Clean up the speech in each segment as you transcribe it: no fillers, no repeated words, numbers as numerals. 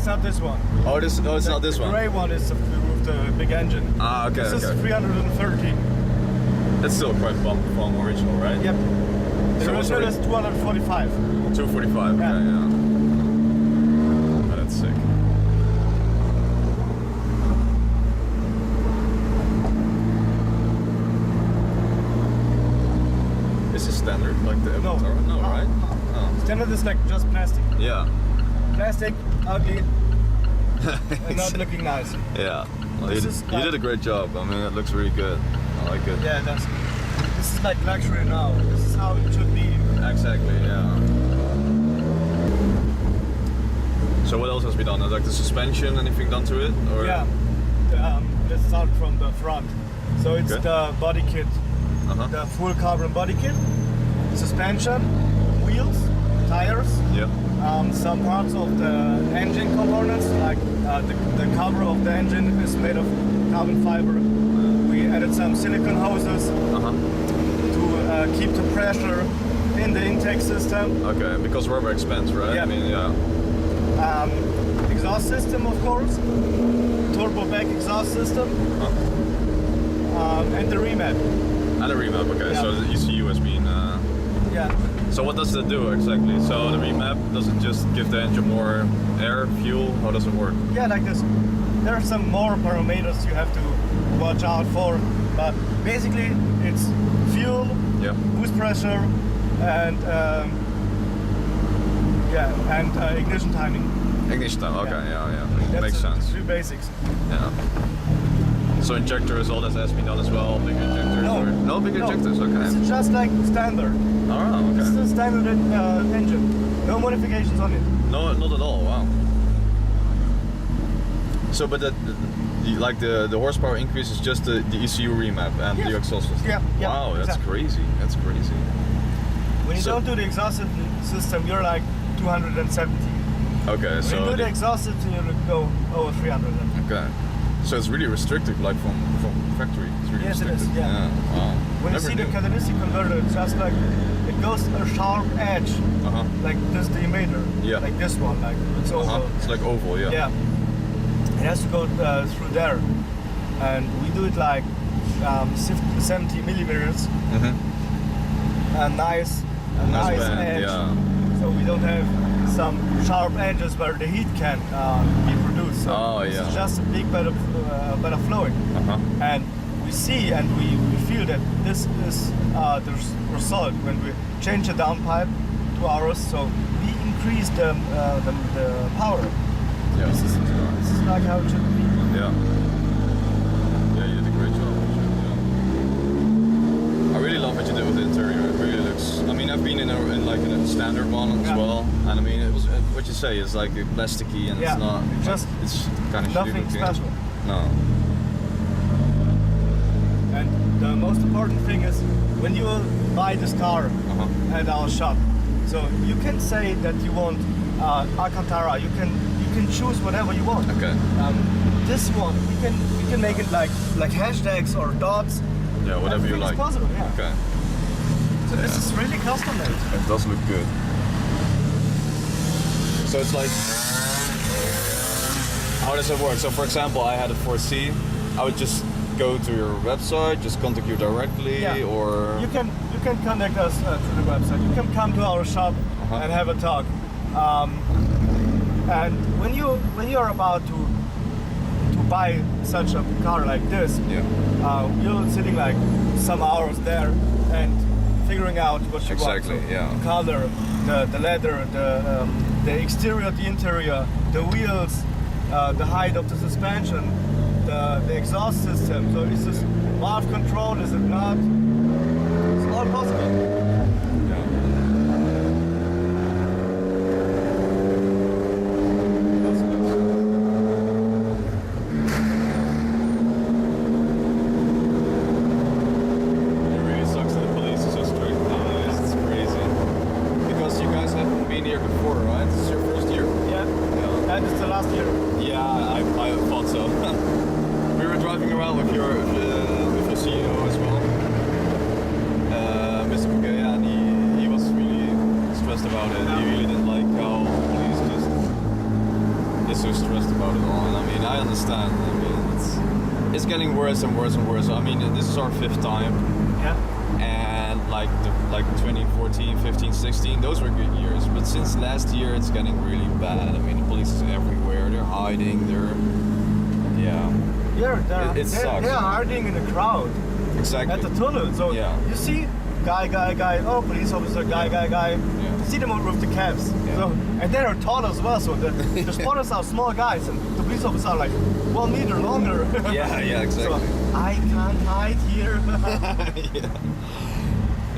it's not this one. Oh, it's not this the one. gray one is with the big engine. Ah, okay. This okay. is 313. That's still quite fun from original, right? Yep. The So original is 245. 245. Yeah. Okay, yeah. Oh, that's sick. Is this standard like the No. Avatar? No, right? Oh. Standard is like just plastic. Yeah. Plastic, ugly, and not looking nice. Yeah. Well, This you is did like- a great job. I mean, it looks really good. I like it. Yeah, this is like luxury now. This is how it should be. Exactly, yeah. So what else has been done? Like the suspension, anything done to it? Or? Yeah. Let's start from the front. So it's Okay. the body kit, Uh-huh. the full carbon body kit, suspension, wheels, tires, Yeah. some parts of the engine components, like the cover of the engine is made of carbon fiber. We added some silicone hoses Uh-huh. to keep the pressure in the intake system. Okay, because rubber expands, right? Yeah. I mean, yeah. Exhaust system, of course, turbo back exhaust system, and the remap. And a remap, okay. Yeah. So the ECU has been... Yeah. So what does it do exactly? So the remap, does it just give the engine more air, fuel? How does it work? Yeah, like this. There are some more parameters you have to watch out for, but basically it's fuel, Yeah. boost pressure, and ignition timing. Ignition time, okay, yeah. That's Makes the sense. three basics. Yeah. So injectors, all that has been done as well? Big injectors? No. Or? No big injectors, This okay. is just like standard. Oh, This is okay. a standard engine. No modifications on it. No, not at all, wow. So, but the horsepower increase is just the ECU remap and Yes. the exhaust system? Yeah, Wow, that's exactly. crazy, that's crazy. When you So- don't do the exhaust system, you're like 270. Okay, When so... you do the exhaust system, you go over 300. Okay. So it's really restricted, like from factory. It's really Yes, it is, restricted. yeah. Wow. When Never you see the knew. catalytic converter, it's just like it goes a sharp edge, Uh-huh. like this the emitter, Yeah. like this one, like it's oval. Uh-huh. It's like oval, yeah. Yeah, it has to go through there, and we do it like 70 millimeters, Mm-hmm. a nice band, edge. yeah. So we don't have some sharp edges where the heat can be produced. So Oh, this yeah. is just a big better flowing. Uh-huh. And we see and we feel that this is the result when we change the downpipe to ours. So we increase the power. Yeah. This is like how it should be. Yeah. Yeah, you did a great job. Yeah. I really love what you did with the interior. It really looks. I mean, I've been in a standard one as Yeah. well, and I mean, it was what you say is like plasticky and Yeah, it's not. just it's kind of nothing special. No. And the most important thing is when you buy this car Uh-huh. at our shop, so you can say that you want Alcantara. You can choose whatever you want. Okay. This one we can make it like hashtags or dots. Yeah, whatever you Everything like. is possible. Yeah. Okay. So this is really custom made. It does look good. So it's like, how does it work? So for example, I had a 4C. I would just go to your website, just contact you directly, Yeah. or You can contact us through the website. You can come to our shop and have a talk. And when you're about to buy such a car like this, yeah, you're sitting like some hours there and figuring out what you Exactly, want. So yeah. the color, the leather, the exterior, the interior, the wheels, the height of the suspension, the exhaust system. So is this valve control? Is it not? It's all possible. yeah. It really sucks that the police is so strict nowadays. It's crazy. Because you guys haven't been here before, right? This is your first year. Yeah. Yeah. And it's the last year. Yeah, I thought so. We were driving around with your CEO as well, Mr. Pogea, and he was really stressed about it. He really didn't like how police just so stressed about it all, and I mean, I understand. I mean, it's getting worse and worse and worse. I mean, this is our 5th time. Yeah. And like 2014, 15, 16, those were good years. But since last year, it's getting really bad. I mean, the police is everywhere. They're hiding. Yeah, it sucks. They're hiding in the crowd. Exactly. At the tunnel. So you see guy, oh, police officer, guy. Yeah. You see them with the caps. Yeah. So, and they're tall as well. So the spotters are small guys, and the police officers are like 1 meter longer. Yeah, exactly. So I can't hide here.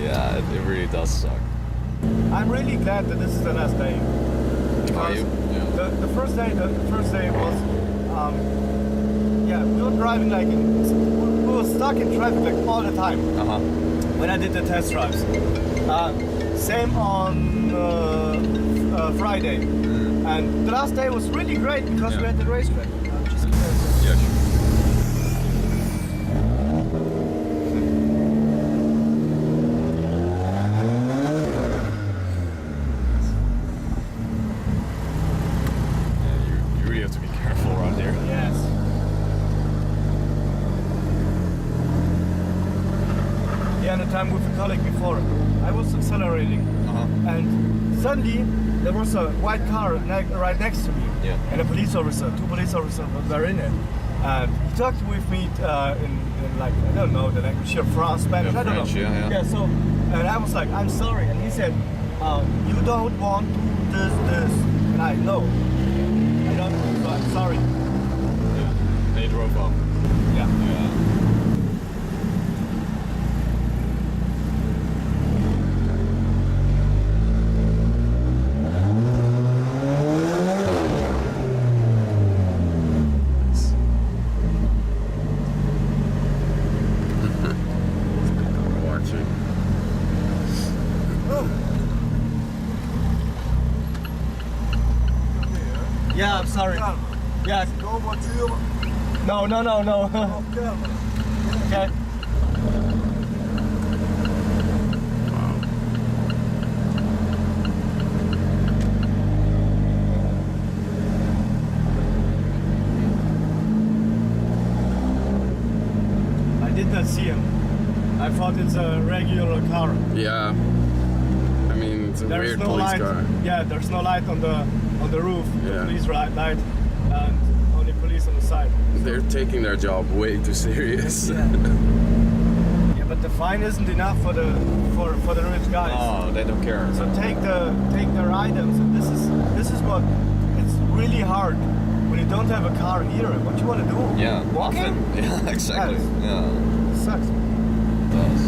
Yeah, it really does suck. I'm really glad that this is the last day. Are you? Yeah. The first day was, we were driving like we were stuck in traffic like all the time. When I did the test drives. Same on Friday, and the last day was really great because we had the racetrack. Yeah, sure. Time with a colleague before, I was accelerating, and suddenly there was a white car right next to me, and a police officer, 2 police officers were in it, and he talked with me in like, I don't know the language here, France, Spanish, I don't know. Yeah, so, and I was like, I'm sorry, and he said, you don't want this, and I don't, so I'm sorry. Yeah, they drove off. Yeah. Yeah, I'm sorry. Yeah. No. Okay. I did not see him. I thought it's a regular car. Yeah. I mean, it's a weird police light. car. Yeah, there's no light on the roof. Yeah. The police light, and only police on the side. They're taking their job way too serious. Yeah, but the fine isn't enough for the rich guys. No, they don't care. So take their items, and this is what it's really hard when you don't have a car here. What you want to do? Yeah, walking. Yeah, exactly. Yeah, sucks. It does.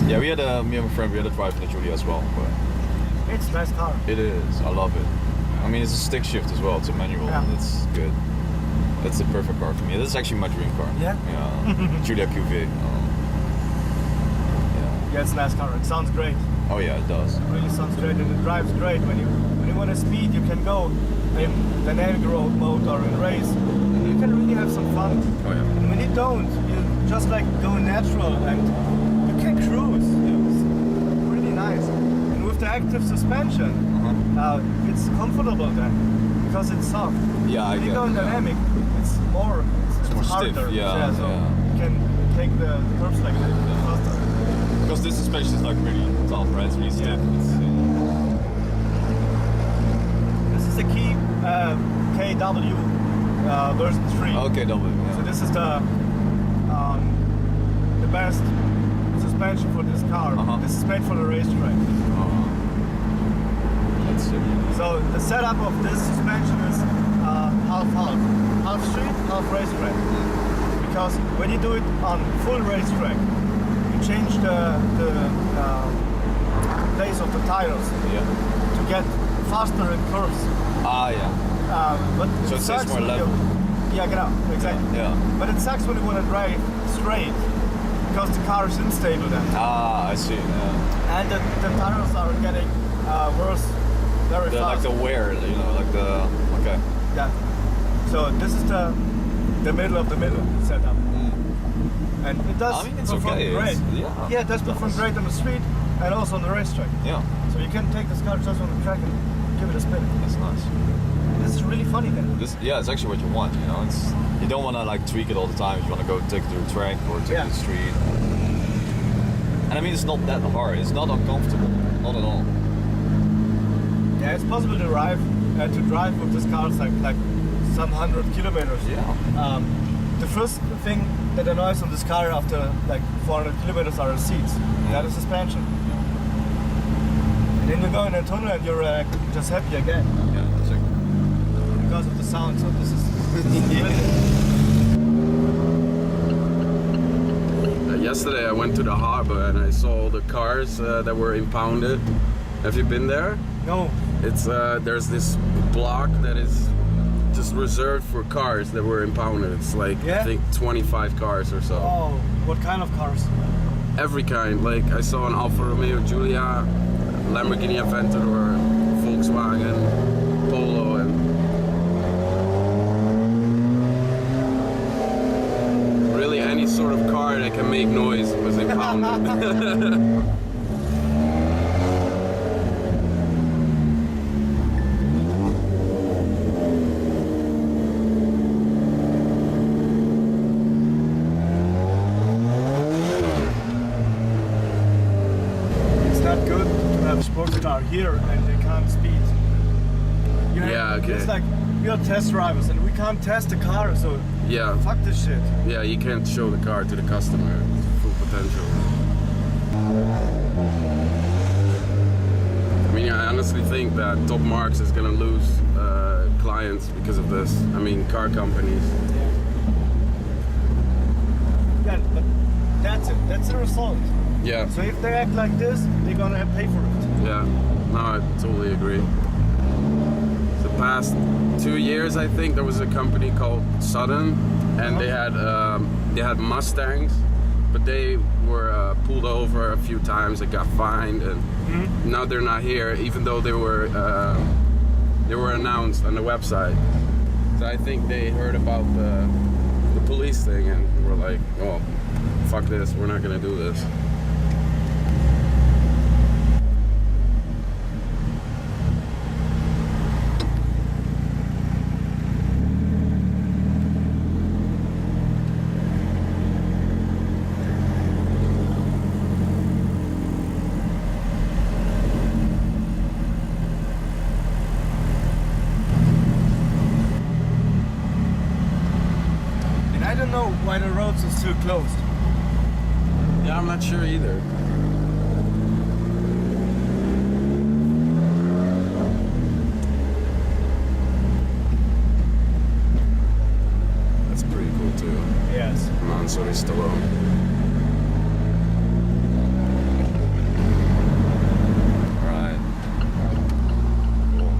Yeah, we had a friend. We had a drive in the Julia as well. But it's a nice car. It is. I love it. I mean, it's a stick shift as well. It's a manual. Yeah. It's good. That's the perfect car for me. This is actually my dream car. Yeah. Yeah. Julia QV. Yeah, it's a nice car. It sounds great. Oh yeah, it does. It really sounds great, and it drives great. When you want to speed, you can go in dynamic mode or in race. And you can really have some fun. Oh yeah. And when you don't, you just like go natural and you can cruise. It's really nice. And with the active suspension, it's comfortable then because it's soft. Yeah, when you go in dynamic, it's more stiff. harder. Yeah, so you can take the curves like a little bit faster. Because this suspension is like really tough, right? It's really stiff. This is the key KW version 3. Oh, KW. Yeah. So this is the best suspension for this car. This is made for the racetrack. That's sick. So the setup of this suspension is half street, half racetrack. Because when you do it on full racetrack, you change the place of the tires to get faster in curves. But so it stays more level. Exactly. Yeah. But it sucks when you want to drive straight because the car is unstable then. I see. Yeah. And the tires are getting worse very fast. Like the wear, like the okay. Yeah. So this is the middle of the middle setup. And it does perform great. It does perform great on the street and also on the racetrack. Yeah. So you can take this car just on the track and give it a spin. That's nice. this is really funny then. Yeah, it's actually what you want. You know, it's you don't want to like tweak it all the time. You want to go take it to the track or take it to the street. And I mean, it's not that hard. It's not uncomfortable, not at all. Yeah, it's possible to drive with this car like some 100 kilometers. Yeah. The first thing that annoys on this car after like 400 kilometers are the seats. That is suspension. And then you go in a tunnel and you're just happy again. Yeah, that's it. Because of the sound. So this is Yesterday I went to the harbor and I saw all the cars that were impounded. Have you been there? no. It's there's this block that is just reserved for cars that were impounded. It's like Yeah? I think 25 cars or so. Oh, what kind of cars? Every kind. Like I saw an Alfa Romeo Giulia, Lamborghini Aventador, Volkswagen, Polo, and really any sort of car that can make noise was impounded. It's not good to have a sports car here and they can't speed. You have- Yeah, okay. It's like we are test drivers and we can't test the car, so Yeah. fuck this shit. Yeah, you can't show the car to the customer full potential. I mean, I honestly think that Top Marques is gonna lose clients because of this. I mean, car companies. Yeah, but that's it. That's the result. Yeah, So if they act like this, they're gonna pay for it. yeah. No, I totally agree. The past 2 years, I think there was a company called Sudden, and they had Mustangs, but they were pulled over a few times. They got fined, and now they're not here, even though they were announced on the website. So I think they heard about the police thing and were like, "Oh, fuck this! We're not gonna do this." And I don't know why the roads are still closed. Yeah, I'm not sure either. That's pretty cool too. Yes. Mansory Stallone. Right. Cool.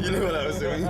You know what I was doing?